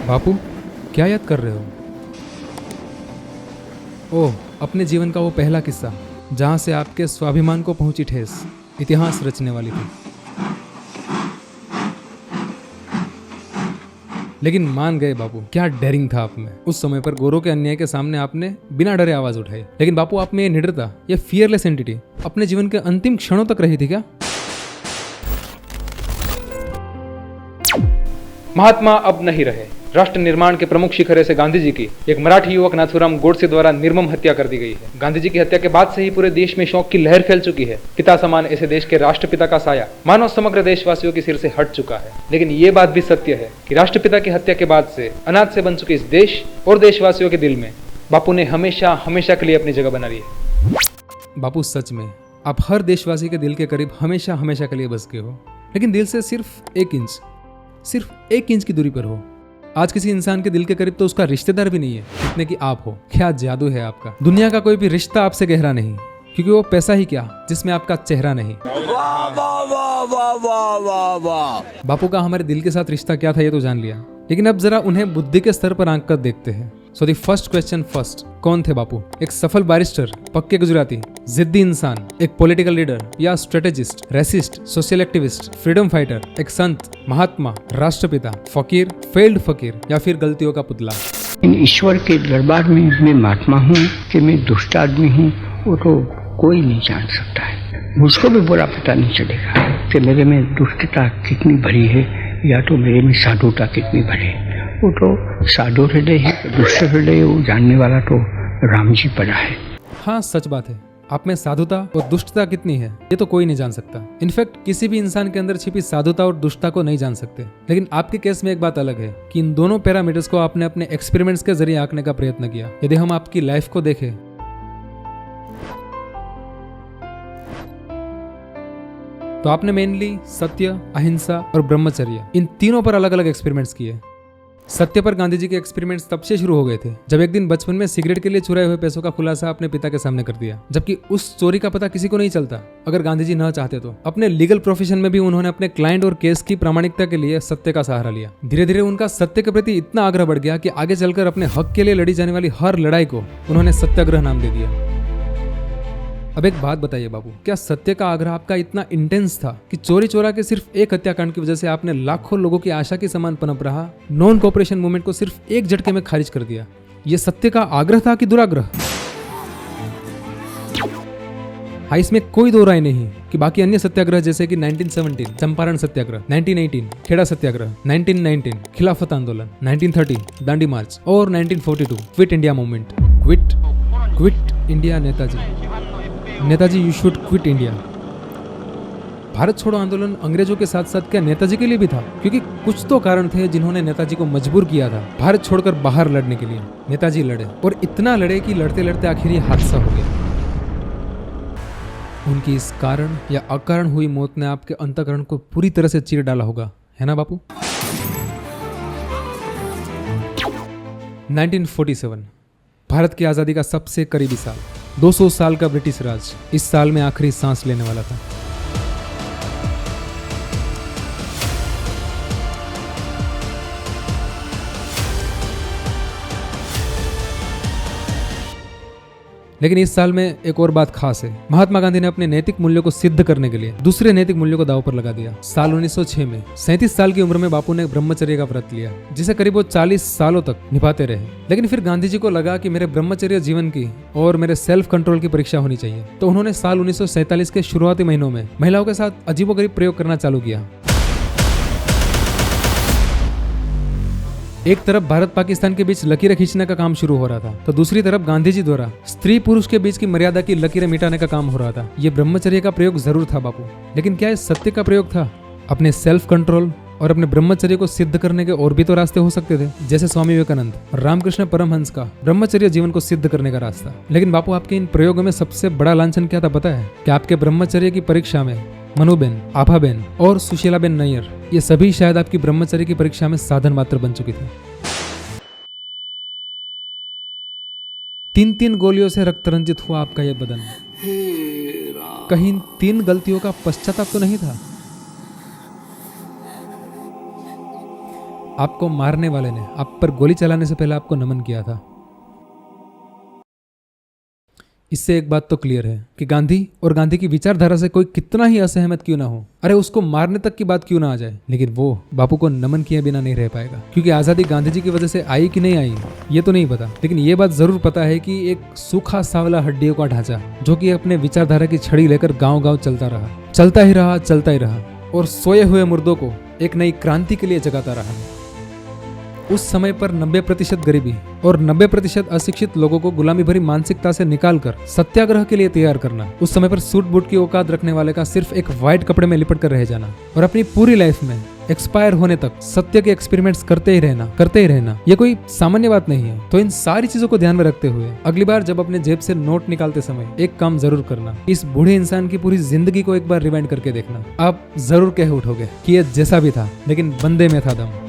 बापू, क्या याद कर रहे हो? ओह, अपने जीवन का वो पहला किस्सा जहाँ से आपके स्वाभिमान को पहुंची ठेस, इतिहास रचने वाली थी। लेकिन मान गए बापू, क्या डेयरिंग था आप में। उस समय पर गोरों के अन्याय के सामने आपने बिना डरे आवाज उठाई। लेकिन बापू, आप में ये निडरता, ये फियरलेस एंटिटी अपने जीवन के अंतिम क्षणों तक रही थी क्या? महात्मा अब नहीं रहे। राष्ट्र निर्माण के प्रमुख शिखर ऐसे गांधी जी की एक मराठी युवक नाथूराम गोडसे द्वारा निर्मम हत्या कर दी गई है। गांधी जी की हत्या के बाद से ही पूरे देश में शोक की लहर फैल चुकी है। पिता समान ऐसे देश के राष्ट्रपिता का साया मानो समग्र देशवासियों के सिर से हट चुका है। लेकिन ये बात भी सत्य है कि राष्ट्रपिता की हत्या के बाद से अनाथ से बन चुके इस देश और देशवासियों के दिल में बापू ने हमेशा हमेशा के लिए अपनी जगह बना ली है। बापू, सच में आप हर देशवासी के दिल के करीब हमेशा हमेशा के लिए बस गए हो। लेकिन दिल से सिर्फ एक इंच की दूरी पर हो। आज किसी इंसान के दिल के करीब तो उसका रिश्तेदार भी नहीं है जितने कि आप हो। क्या जादू है आपका। दुनिया का कोई भी रिश्ता आपसे गहरा नहीं, क्योंकि वो पैसा ही क्या जिसमें आपका चेहरा नहीं। वाह वाह वाह वाह वाह वाह वाह। बापू का हमारे दिल के साथ रिश्ता क्या था ये तो जान लिया, लेकिन अब जरा उन्हें बुद्धि के स्तर पर आंक कर देखते हैं। So the first question first, कौन थे बापू? एक सफल बैरिस्टर, पक्के गुजराती, जिद्दी इंसान, एक पॉलिटिकल लीडर या strategist, racist, social activist, freedom fighter, एक संत, महात्मा, राष्ट्रपिता, फकीर, फेल्ड फकीर या फिर गलतियों का पुतला? इन ईश्वर के दरबार में मैं महात्मा हूँ कि मैं दुष्ट आदमी हूँ, वो तो कोई नहीं जान सकता है। मुझको भी बुरा पता नहीं चलेगा कि मेरे में दुष्टता कितनी भरी है या तो मेरे में साधुता कितनी भरी है। वो तो साधु हृदय है, दुष्ट हृदय, वो जानने वाला तो राम जी पड़ा है। हाँ, सच बात है। आप में साधुता और दुष्टता कितनी है ये तो कोई नहीं जान सकता। इनफैक्ट किसी भी इंसान के अंदर छिपी साधुता और दुष्टता को नहीं जान सकते। लेकिन आपके केस में एक बात अलग है कि इन दोनों पैरामीटर्स को आपने अपने एक्सपेरिमेंट्स के जरिए आंकने का प्रयत्न किया। यदि हम आपकी लाइफ को देखें तो आपने मेनली सत्य, अहिंसा और ब्रह्मचर्य, इन तीनों पर अलग अलग एक्सपेरिमेंट्स किए। सत्य पर गांधी जी के एक्सपेरिमेंट्स तब से शुरू हो गए थे जब एक दिन बचपन में सिगरेट के लिए चुराए हुए पैसों का खुलासा अपने पिता के सामने कर दिया, जबकि उस चोरी का पता किसी को नहीं चलता। अगर गांधी जी न चाहते तो अपने लीगल प्रोफेशन में भी उन्होंने अपने क्लाइंट और केस की प्रामाणिकता के लिए सत्य का सहारा लिया। धीरे धीरे उनका सत्य के प्रति इतना आग्रह बढ़ गया कि आगे चलकर अपने हक के लिए लड़ी जाने वाली हर लड़ाई को उन्होंने सत्याग्रह नाम दे दिया। अब एक बात बताइए बाबू, क्या सत्य का आग्रह आपका इतना इंटेंस था कि चोरी चोरा के सिर्फ एक हत्याकांड की वजह से आपने लाखों लोगों की आशा के समान पनप रहा नॉन कोऑपरेशन मूवमेंट को सिर्फ एक झटके में खारिज कर दिया? ये सत्य का आग्रह था कि दुराग्रह? हाँ, इसमें कोई दो राय नहीं कि बाकी अन्य सत्याग्रह जैसे कि 1917 चंपारण सत्याग्रह, 1918 खेड़ा सत्याग्रह, 1919 खिलाफत आंदोलन, 1930 दांडी मार्च और 1942 quit India movement. Quit India Netaji you should quit India. Bharat छोड़ो आंदोलन अंग्रेजों के साथ साथ क्या नेताजी के लिए भी था? क्योंकि कुछ तो कारण थे जिन्होंने नेताजी को मजबूर किया था भारत छोड़कर बाहर लड़ने के लिए। नेताजी लड़े और इतना लड़े कि लड़ते लड़ते आखिर ये हादसा हो गया। उनकी इस कारण या अकारण हुई मौत ने आपके अंतःकरण को पूरी तरह से चीर डाला होगा, है ना बापू? 1947 भारत की आजादी का सबसे करीबी साल। 200 साल का ब्रिटिश राज इस साल में आखिरी सांस लेने वाला था। लेकिन इस साल में एक और बात खास है। महात्मा गांधी ने अपने नैतिक मूल्यों को सिद्ध करने के लिए दूसरे नैतिक मूल्यों को दांव पर लगा दिया। साल 1906 में 37 साल की उम्र में बापू ने ब्रह्मचर्य का व्रत लिया, जिसे करीब वो 40 सालों तक निभाते रहे। लेकिन फिर गांधी जी को लगा कि मेरे ब्रह्मचर्य जीवन की और मेरे सेल्फ कंट्रोल की परीक्षा होनी चाहिए, तो उन्होंने साल 1947 के शुरुआती महीनों में महिलाओं के साथ अजीबोगरीब प्रयोग करना चालू किया। एक तरफ भारत पाकिस्तान के बीच लकीरें खींचने का काम शुरू हो रहा था, तो दूसरी तरफ गांधी जी द्वारा स्त्री पुरुष के बीच की मर्यादा की लकीरें मिटाने का काम हो रहा था। ये ब्रह्मचर्य का प्रयोग जरूर था बापू, लेकिन क्या ये सत्य का प्रयोग था? अपने सेल्फ कंट्रोल और अपने ब्रह्मचर्य को सिद्ध करने के और भी तो रास्ते हो सकते थे, जैसे स्वामी विवेकानंद और रामकृष्ण परमहंस का ब्रह्मचर्य जीवन को सिद्ध करने का रास्ता। लेकिन बापू, आपके इन प्रयोगों में सबसे बड़ा लांछन क्या था पता है? कि आपके ब्रह्मचर्य की परीक्षा में मनुबेन, आभाबेन और सुशीलाबेन नैयर, ये सभी शायद आपकी ब्रह्मचर्य की परीक्षा में साधन मात्र बन चुकी थी। 3 गोलियों से रक्त रंजित हुआ आपका यह बदन, कहीं 3 गलतियों का पश्चाताप तो नहीं था? आपको मारने वाले ने आप पर गोली चलाने से पहले आपको नमन किया था। इससे एक बात तो क्लियर है कि गांधी और गांधी की विचारधारा से कोई कितना ही असहमत क्यों ना हो, अरे उसको मारने तक की बात क्यों ना आ जाए, लेकिन वो बापू को नमन किए बिना नहीं रह पाएगा। क्योंकि आजादी गांधी जी की वजह से आई कि नहीं आई ये तो नहीं पता, लेकिन ये बात जरूर पता है कि एक सूखा सांवला हड्डियों का ढांचा जो कि अपने विचारधारा की छड़ी लेकर गाँव गाँव चलता ही रहा और सोए हुए मुर्दों को एक नई क्रांति के लिए जगाता रहा। उस समय पर 90% गरीबी और 90% अशिक्षित लोगों को गुलामी भरी मानसिकता से निकालकर सत्याग्रह के लिए तैयार करना, उस समय पर सूट बूट की औकात रखने वाले का सिर्फ एक व्हाइट कपड़े में लिपट कर रह जाना और अपनी पूरी लाइफ में एक्सपायर होने तक सत्य के एक्सपेरिमेंट्स करते ही रहना, ये कोई सामान्य बात नहीं है। तो इन सारी चीजों को ध्यान में रखते हुए अगली बार जब अपने जेब से नोट निकालते समय एक काम जरूर करना, इस बूढ़े इंसान की पूरी जिंदगी को एक बार रिवाइंड करके देखना। आप जरूर कह उठोगे कि ये जैसा भी था लेकिन बंदे में था दम।